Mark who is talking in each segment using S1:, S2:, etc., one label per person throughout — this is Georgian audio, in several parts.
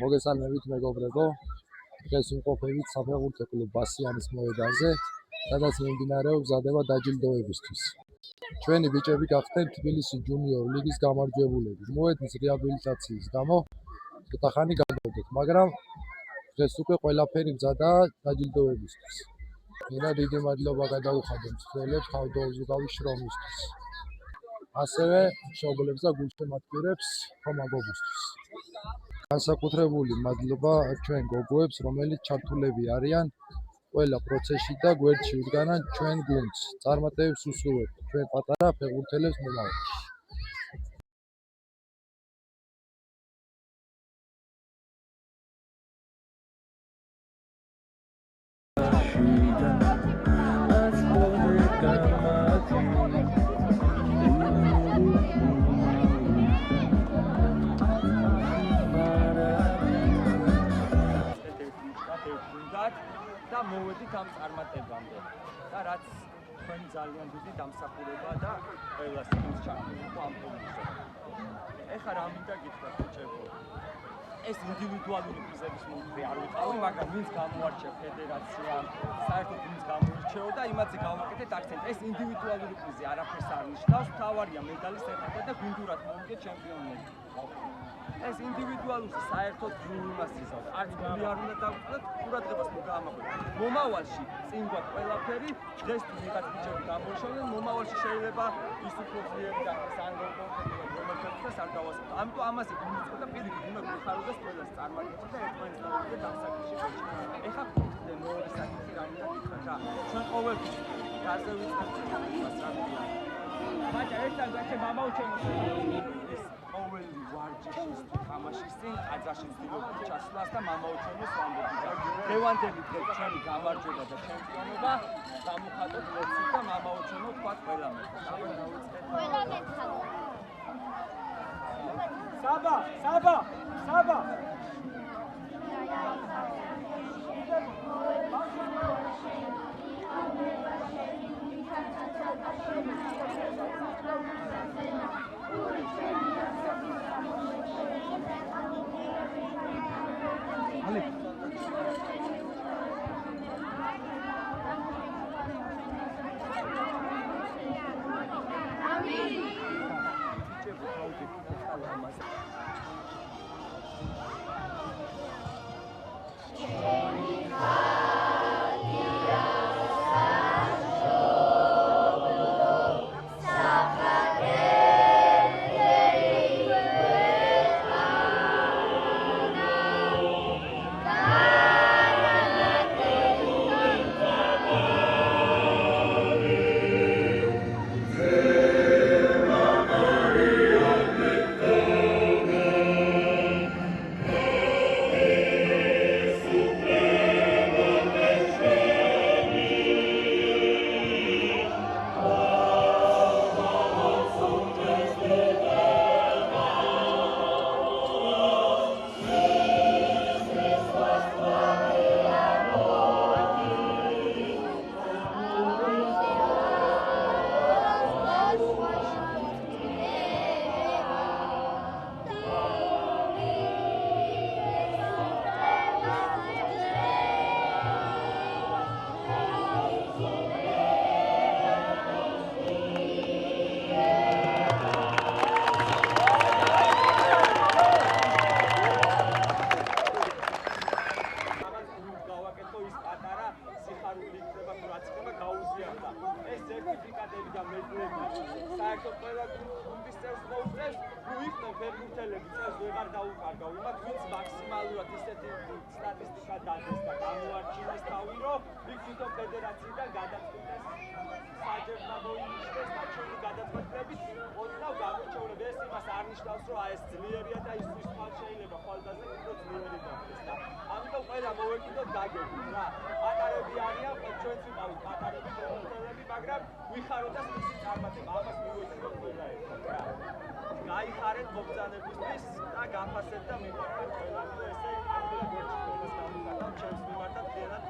S1: მოგესალმებით მეგობრებო, დღეს ვიმყოფებით საფეხბურთო კლუბ ბასიანის მოედანზე, სადაც მიმდინარეობს ზადება დაჯილდოებისთვის. ჩვენი ბიჭები გახდნენ თბილისი ჯუნიორ ლიგის გამარჯვებულები. მოედნის რეაბილიტაციის გამო ცოტა ხანი გადავდეთ, მაგრამ დღეს უკვე ყველაფერი მზადაა დაჯილდოებისთვის. მინდა დიდი მადლობა გადაუხადო მწვრთნელებს თავდაუზუგავი შრომისთვის. ასევე მშობლებს და გულშემატკივრებს ხომაგობისთვის. განსაკუთრებული მადლობა ჩვენ გოგოებს, რომელიც ჩართულები არიან ყველა პროცესში და გვერდში უდგანან ჩვენ გუნდს. წარმატებებს უსურვებთ ჩვენ პატარა ფეხბურთელებს მომავალში.
S2: და მოვედით ამ წარმატებამდე და რაც თქვენი ძალიან დიდი დამსახურება და ყველას ის ჩართულიყო ამ პროექტში. ეხლა რა მინდა გითხრათ ბიჭებო, ეს ინდივიდუალური პრიზების მომხრე არ ვიყავი, მაგრამ ვინც გამოარჩია ფედერაციამ, საერთოდ ვინც გამოირჩეოდა, იმაზე გავაკეთეთ აქცენტი. ეს ინდივიდუალური პრიზი არაფერს არ ნიშნავს, მთავარია მედალის ერთად და გუნდურად მოვიგე ჩემპიონები. ეს ინდივიდუალური საერთოდ იმას იზავს. არც გული არ უნდა დავუწყოთ, ყურადღებას მოგამაყოთ. მომავალში წინ გვაქვს ყველაფერი, დღეს თუ ვიღაც ბიჭები გამოიშოვნენ, მომავალში შეიძლება ის უფრო ძლიერი გახდეს, ან რომელსაც არ დავასწავლო. ამიტომ ამაზე გულწრფელია და პირიქით უნდა გვიხაროს ყველას წარმატებაში და ერთმანეთს და დამსახურში გეჩქი. ეხლა მეორე საკითხი რა უნდა გითხრათ რა. ჩვენ ყოველთვის გაზე ვიწყებთ იმას რა ვიყავ. მაგრამ ერთად გაჩე მამაუჩემოს ეს ყოველი ვარჯიშის თამაშის წინ აზარში ვცდილობთ ჩასვლას და მამაუჩემოს ვამბობთ. დევანდელი დღეს ჩვენი გამარჯვება და ჩემპიონობა გამოხატოთ ლოცვით და მამაუჩემო თქვათ ყველა მე.
S3: ყველა მეცალო.
S2: საბა ეს სერტიფიკატები და მედლები საერთოდ ყველა გუნდის წევს მოუწევს, თუ იქნებ ფეხბურთელები წევს ვეღარ დაუკარგავ, იმათ ვინც მაქსიმალურად ისეთი სტატისტიკა დადეს და გამოარჩინეს თავი, რომ იქ თვითონ ფედერაციიდან გადაწყვეტეს საჯებნა მოინიშნეს და ჩვენი გადაწყვეტილებით ოდნავ გამოჩეულები. ეს იმას არ ნიშნავს, რომ ეს ძლიერია და ის თვალ შეიძლება ხვალდაზე უფრო ძლიერი გახდეს და ამიტომ ყველა მოვეკიდოთ გაგებით რა. პატარები არიან, ჩვენც ვიყავით პატარები ფეხბურთელები, მაგრამ ვიხაროთ და მისი წარმატება ამას მივეცილოთ ყველა ერთად რა. გაიხარეთ მობრძანებისთვის და გაფასეთ და მიყვარეთ ყველანი და ესე ამდენ გერჩი ყველას გამოგატავ ჩემს მიმართად დიანად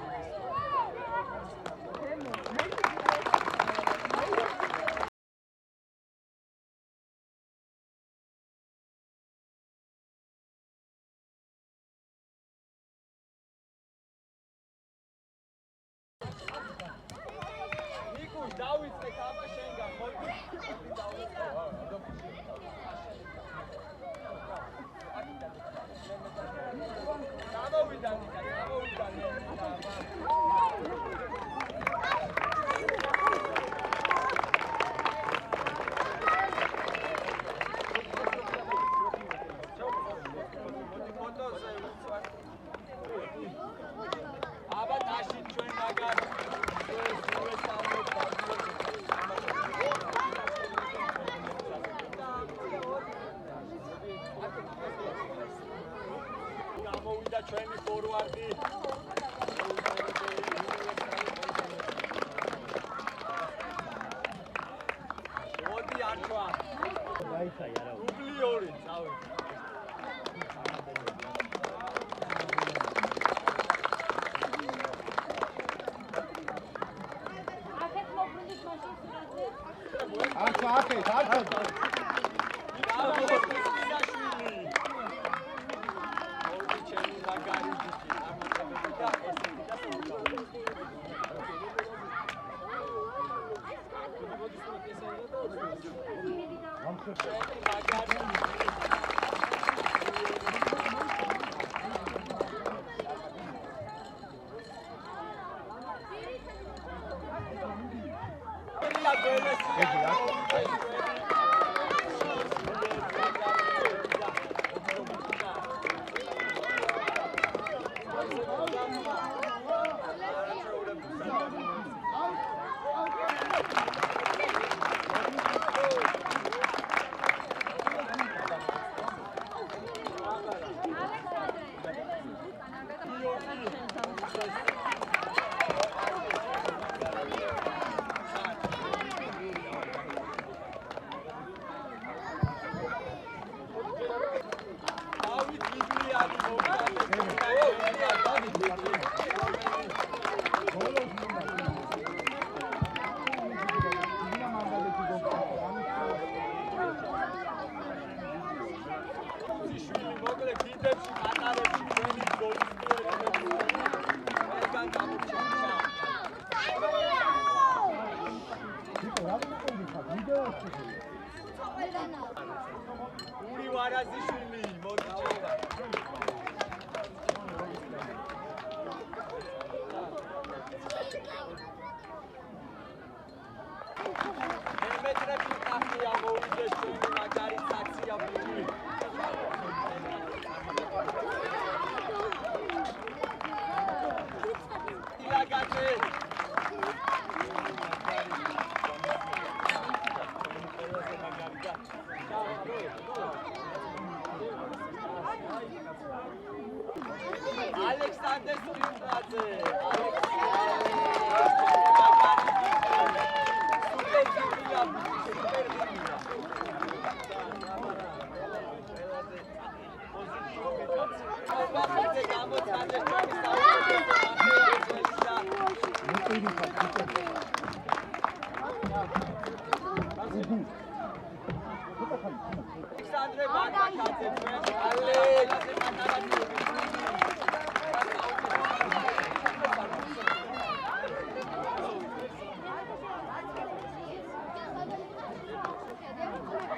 S2: გამოვიდა ჩვენი ფორვარდი მოდი არჩვა დაიცაი არა დუბლი 2 წავი
S3: აქეთ მოგვიდით მაშინ სურათზე
S4: არჩა აქეთ არჩა
S2: Alexander Spinazze.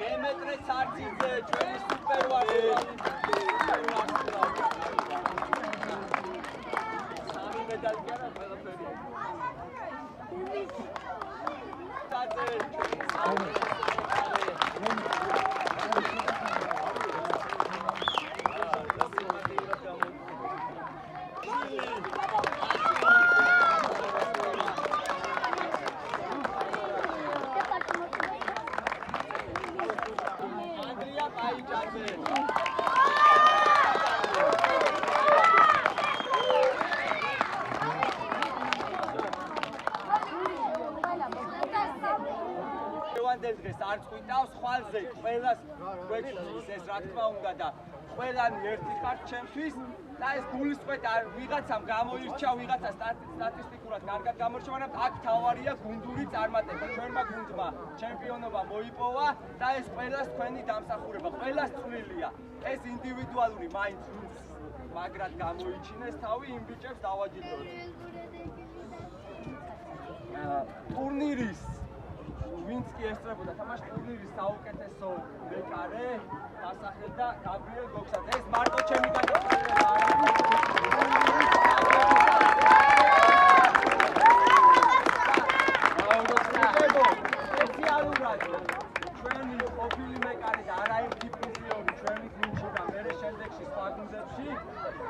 S2: Demetre Sardzidze, ჩვენი სუპერვარი. სამი მედალი კი არა, ყველაფერი. დღეს არ წვიტავს ხვალზე ყველას გვექცის ეს რა თქმა უნდა და ყველანი ერთი ხართ ჩემთვის და ეს გულისწყეთა ვიღაცამ გამოირჩა ვიღაცა სტატისტიკურად კარგად გამორჩა მაგრამ აქ თავარია გუნდური წარმატება ჩვენმა გუნდმა ჩემპიონობა მოიპოვა და ეს ყველას თქვენი დამსახურება ყველას წვლილია ეს ინდივიდუალური მაინც მაგრად გამოიჩინეს თავი იმ ბიჭებს დავაჯილდოთ ტურნირის ვინც კი ესწრებოდა თამაშს ტურნირის საუკეთესო მეკარე დასახელდა გაბრიელ გოქსაძე. ეს მარტო ჩემი გადაწყვეტილება არ არის. სპეციალურად ჩვენი ყოფილი მეკარე და არაერთი პრიზიორი ჩვენი გუნდში და მერე შემდეგში სხვა გუნდებში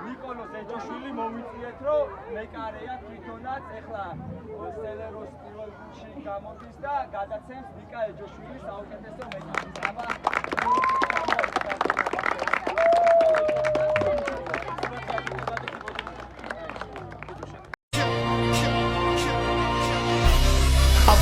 S2: ნიკოლო ზეჯაშვილი მოვიწიეთ, რომ მეკარეა თვითონაც ეხლა სელეროს პირველ გუნდში გამოდის და გადაცემს ნიკა ეჯოშვილის საუკეთესო მეკარეს. აბა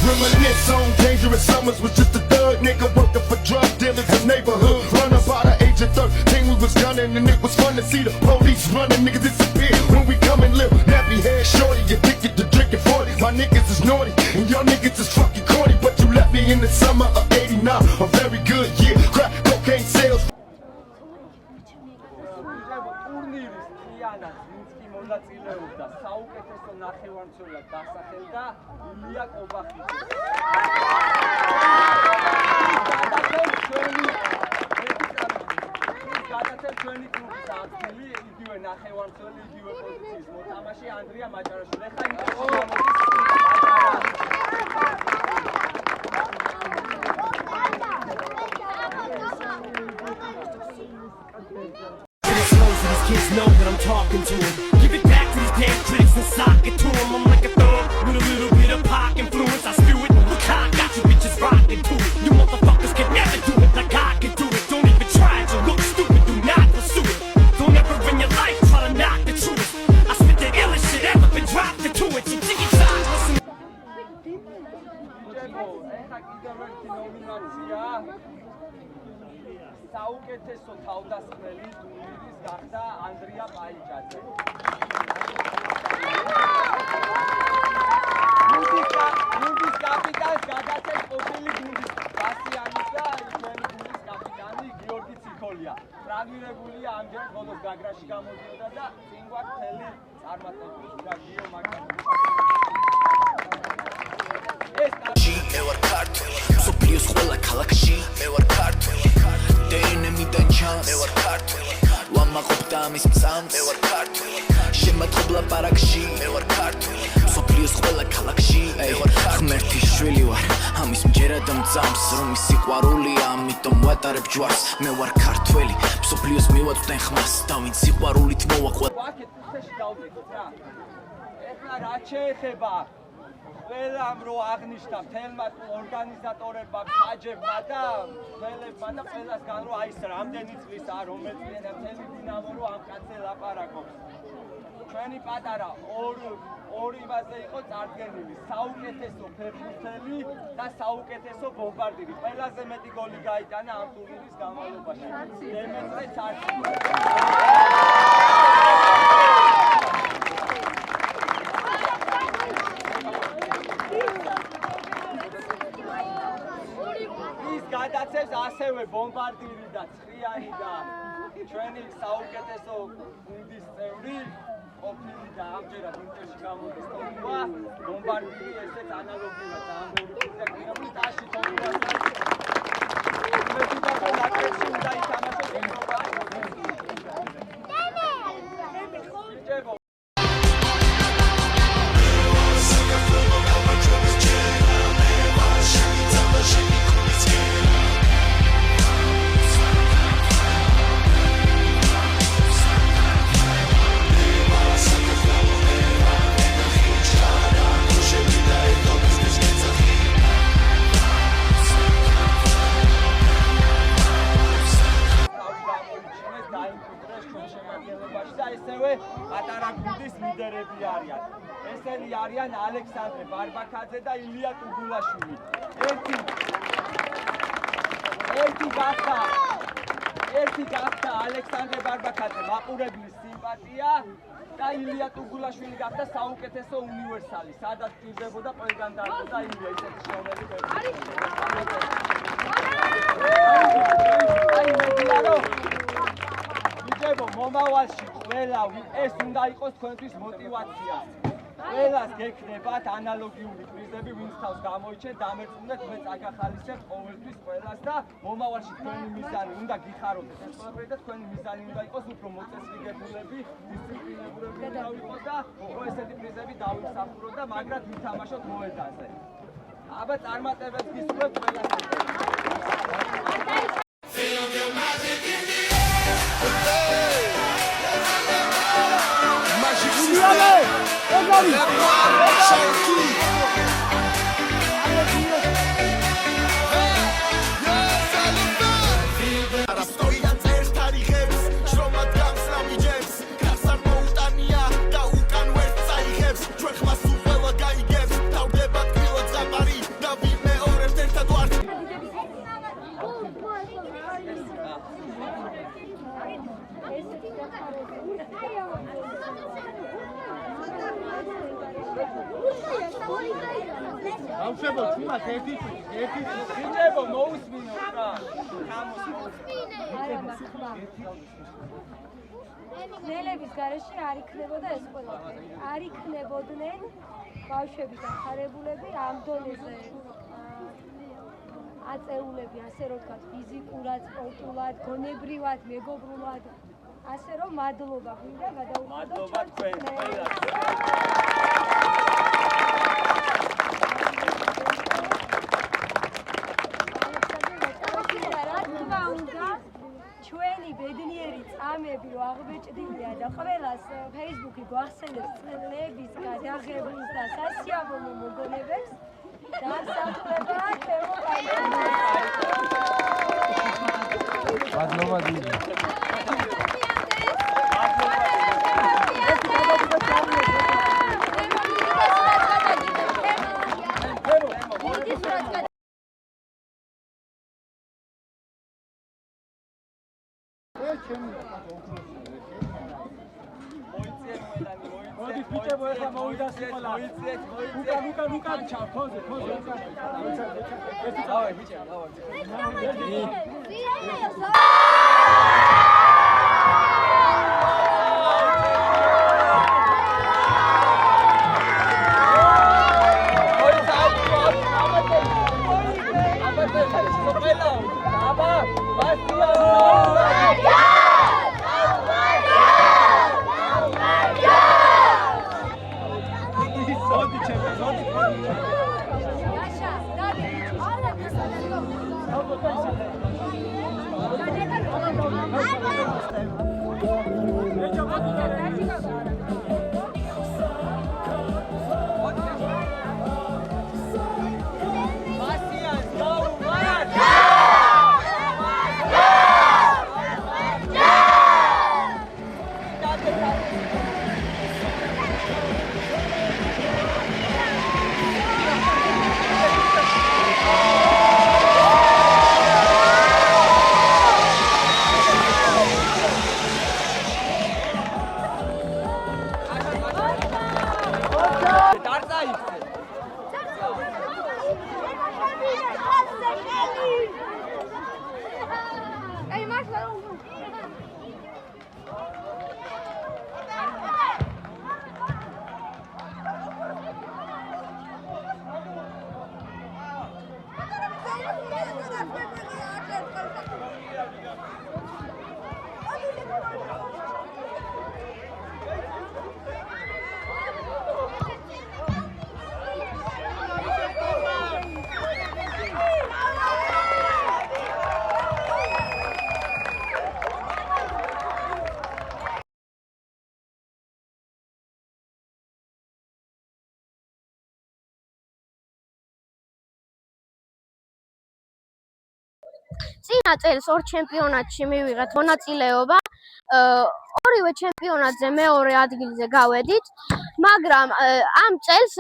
S5: Reminisce on dangerous summers, was just a thug nigga working for drug dealers in neighborhood. Run up by the age of 13, we was gunning and it was fun to see the police running. Niggas disappear when we come and live. Nappy head shorty, addicted to drinking 40. My niggas is naughty and your niggas is fucking corny. But you left me in the summer of '89, a very good year. Crack cocaine sales.
S2: ტურნირის მთლიანად ვინც კი მონაწილეობდა საუკეთესო ნახევარმცველად დასახელდა ილია კობახიძე. გადაცემ ჩვენი კლუბის ადგილი, იგივე ნახევარმცველი, იგივე პოზიციის მოთამაშე ანდრია მაჭარაშვილი. ეხლა ინტერში გამოდის
S6: Kids know that I'm talking to them. Give it back to these damn critics and sock it to them. I'm like a thug with a little bit of pop influence. I spew it. I got you bitches rocking to it. You motherfuckers can never do it like I can do it. Don't even try to look stupid. Do not pursue it. Don't ever in your life try to knock the truth. I spit the illest shit ever been dropped into it. You dig it, son? Listen.
S2: ეხლა კიდევ ერთი ნომინაცია საუკეთესო თავდასხმელი ტურნირის გახდა ანდრია პაიჭაძე. გუნდის კაპიტანს გადაცემს ყოფილი გუნდის გასიანის და ჩვენი გუნდის კაპიტანი გიორგი ციქოლია. ტრაგირებულია ამჯერად ბოლოს გაგრაში გამოდიოდა და წინ გვაქვს მთელი წარმატებული და გიო მაგარი.
S7: მე ვარ ქართველი, სოფლიოს ყველა ქალაქში მე ვარ ქართველი. დნმ-დან ჩანს მე ვარ ქართველი, ვამაყობ და ამის მწამს მე ვარ ქართველი. შემატყობლა პარაკში მე ვარ ქართველი, სოფლიოს ყველა ქალაქში მე ვარ ღმერთის შვილი ვარ, ამის მჯერა და მწამს რომის სიყვარულია, ამიტომ ვატარებ ჯვარს მე ვარ ქართველი, სოფლიოს მივაწვდენ ხმას და ვინც სიყვარულით მოვაყვა.
S2: ვაკეთ უხეში დავდექოთ რა. ეხლა რა შეეხება ყველამ რო აღნიშნა მთელმა ორგანიზატორებმა, ხაჯებმა და ხელებმა და ყველასგან რო აი ეს რამდენი წლის არ რომელიც და მთელი დინამო რო ამ კაცზე ლაპარაკობს. ჩვენი პატარა ორი იმაზე იყო წარდგენილი, საუკეთესო ფეხბურთელი და საუკეთესო ბომბარდირი. ყველაზე მეტი გოლი გაიტანა ამ ტურნირის განმავლობაში. დემეტრე ცარცი. გადაცემს ასევე ბომბარდირი და ცხრიანი და ჩვენი საუკეთესო გუნდის წევრი ყოფილი და ამჯერად ინტერში გამოდის თომა ბომბარდირი ესეც ანალოგიურად ამბობთ და გინებული ტაში თომა მეტი და ნაკრებში უნდა ითამაშოს ევროპა. ესენი არიან ალექსანდრე ბარბაკაძე და ილია ტუგულაშვილი. ერთი გახდა ალექსანდრე ბარბაკაძე მაყურებლის სიმპათია და ილია ტუგულაშვილი გახდა საუკეთესო უნივერსალი, სადაც ჭირდებოდა ყველგან დაარსდა ილია ისეთი შრომები. აი მედია რომ მომავალში ყველა ეს უნდა იყოს თქვენთვის მოტივაცია. ყველას გექნებათ ანალოგიური პრიზები, ვინც თავს გამოიჩენთ, დამერწმუნდეთ, მე წაგახალისებ ყოველთვის ყველას და მომავალში თქვენი მიზანი უნდა გიხაროთ ეს ყველაფერი და თქვენი მიზანი უნდა იყოს უფრო მოწესრიგებულები, დისციპლინებულები დავიყოთ და უფრო ესეთი პრიზები დავიმსახუროთ და მაგრად ვითამაშოთ მოედანზე. აბა წარმატებებს გისურვებთ ყველას.
S4: આવშებო, თუნდაც ერთი
S2: ბიჭებო, მოусმინოთ რა.
S3: ნელების გარეშე არ იქნებოდა ეს ყველაფერი. არ იქნებოდნენ ბავშვები და ხარებულები ამ დონეზე აწეულები, ასე რომ ვთქვათ, ფიზიკურად, სპორტულად, გონებრივად, მეგობრულად, ასე რომ მადლობა გვინდა გადაუხადოთ.
S2: მადლობა თქვენ ყველას.
S3: ჩვენი ბედნიერი წამები რო აღბეჭდილია და ყველას Facebook-ი გვახსენებს წლების გადაღებულს და სასიამოვნო მოგონებებს დამსახურება
S1: მადლობა დიდი.
S4: მოდი ბიჭებო, ეხლა მოვიდასწრეთ ყველა. ლუკა ჩავ, ხოზე.
S2: დავай ბიჭებო, დავай.
S8: წინა წელს ორ ჩემპიონატში მივიღეთ მონაწილეობა. ორივე ჩემპიონატზე მეორე ადგილზე გავედით, მაგრამ ამ წელს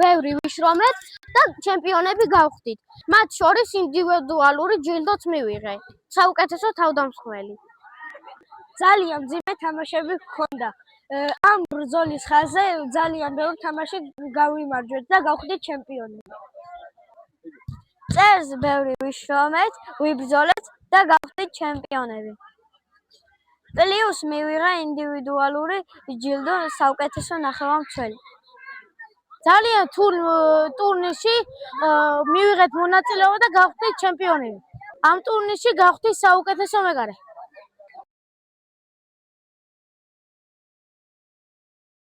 S8: ბევრი ვიშრომეთ და ჩემპიონები გავხდით. მათ შორის ინდივიდუალური ჯილდოც მივიღე. საუკეთესო თავდამსხმელი.
S9: ძალიან მძიმე თამაშები ჰქონდა. ამ ბრძოლის ხაზზე ძალიან ბევრი თამაში გავიმარჯვეთ და გავხდით ჩემპიონები. წერს ბევრი ვიშრომეთ, ვიბრძოლეთ და გავხდით ჩემპიონები. პლუს მივიღე ინდივიდუალური ჯილდო საუკეთესო ნახევარმცველი. ძალიან ტურნირში მივიღეთ მონაწილეობა და გავხდით ჩემპიონები. ამ ტურნირში გავხდით საუკეთესო მეკარე.